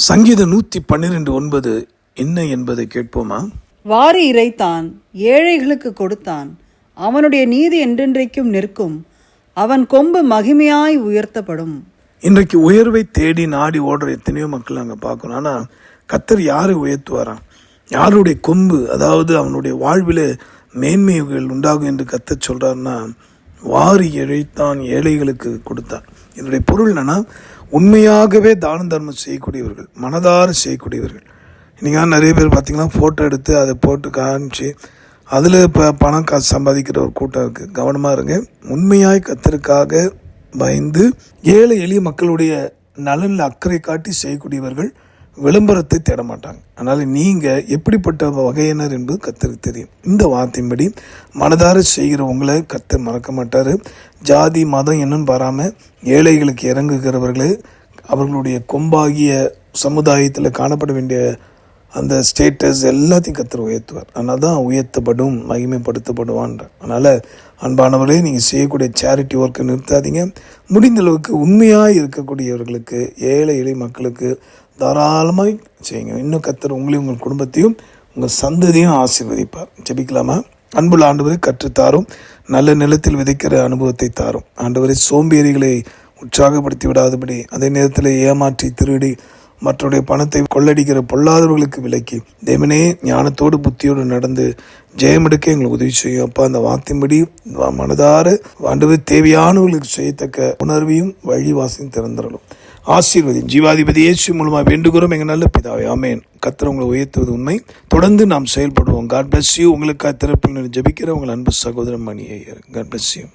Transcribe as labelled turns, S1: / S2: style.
S1: சங்கீதம் 112:9 என்ன என்பதை கேட்போமா?
S2: வாரி இறைத்தான், ஏழைகளுக்கு கொடுத்தான், அவனுடைய நீதி என்றென்றைக்கும் நிற்கும், அவன் கொம்பு மகிமையாய் உயர்த்தப்படும்.
S1: இன்றைக்கு உயர்வை தேடி நாடி ஓடுற எத்தனையோ மக்கள் அங்கே பார்க்கணும். ஆனால் கர்த்தர் யாரை உயர்த்துவாராம்? யாருடைய கொம்பு, அதாவது அவனுடைய வாழ்வில் மேன்மைகள் உண்டாகும் என்று கர்த்தர் சொல்றாருன்னா, வாரி இழைத்தான், ஏழைகளுக்கு கொடுத்தான். இதனுடைய பொருள் என்னன்னா, உண்மையாகவே தான தர்மம் செய்யக்கூடியவர்கள், மனதார செய்யக்கூடியவர்கள். இன்றைக்கி நிறைய பேர் பார்த்திங்கன்னா ஃபோட்டோ எடுத்து அதை போட்டு காமிச்சு அதில் இப்போ பணம் காசு சம்பாதிக்கிற ஒரு கூட்டம் இருக்குது. கவனமாக இருங்க. உண்மையாய் கர்த்தருக்காக பயந்து ஏழை எளிய மக்களுடைய நலனில் அக்கறை காட்டி செய்யக்கூடியவர்கள் விளம்பரத்தை தேட மாட்டாங்க. அதனால் நீங்கள் எப்படிப்பட்ட வகையினர் என்பது கர்த்தருக்கு தெரியும். இந்த வார்த்தையின்படி மனதார செய்கிற உங்களை கர்த்தர் மறக்க மாட்டார். ஜாதி மதம் என்னன்னு பாராமல் ஏழைகளுக்கு இறங்குகிறவர்களே அவர்களுடைய கொம்பாகிய சமுதாயத்தில் காணப்பட வேண்டிய அந்த ஸ்டேட்டஸ் எல்லாத்தையும் கர்த்தர் உயர்த்துவார். அதனால் தான் உயர்த்தப்படும், மகிமைப்படுத்தப்படுவான்ற. அதனால் அன்பானவர்களே, நீங்கள் செய்யக்கூடிய சேரிட்டி ஒர்க்கை நிறுத்தாதீங்க. முடிந்த அளவுக்கு உண்மையாக இருக்கக்கூடியவர்களுக்கு, ஏழை எளிய மக்களுக்கு தாராளமாக செய்யுங்க. இன்னும் கர்த்தர் உங்களையும் உங்கள் குடும்பத்தையும் உங்கள் சந்ததியும் ஆசீர்வதிப்பார். ஜெபிக்கலாமா? அன்புள்ள ஆண்டவரை கற்றுத்தாரும், நல்ல நிலத்தில் விதைக்கிற அனுபவத்தை தாரும். ஆண்டவரை சோம்பேறிகளை உற்சாகப்படுத்தி விடாதபடி, அதே நேரத்தில் ஏமாற்றி திருடி மற்றவருடைய பணத்தை கொள்ளடிக்கிற பொல்லாதவர்களுக்கு விலக்கி, தேவனே ஞானத்தோடு புத்தியோடு நடந்து ஜெயமெடுக்க எங்களுக்கு உதவி செய்யும். அப்பா, அந்த வார்த்தையின்படி மனதார ஆண்டவர் தேவையானவர்களுக்கு செய்யத்தக்க உணர்வையும் வழிவாசையும் திறந்துடலும். ஆசீர்வதியும் ஜீவாதிபதி இயேசு மூலமாக வேண்டுகிறோம் எங்கள் நல்ல பிதாவே, ஆமென். கர்த்தர் உங்களை உயர்த்துவது உண்மை. தொடர்ந்து நாம் செயல்படுவோம். God bless you. உங்களுக்காக திறப்பில் ஜெபிக்கிற உங்கள் அன்பு சகோதரன் Mani Iyer. God bless you.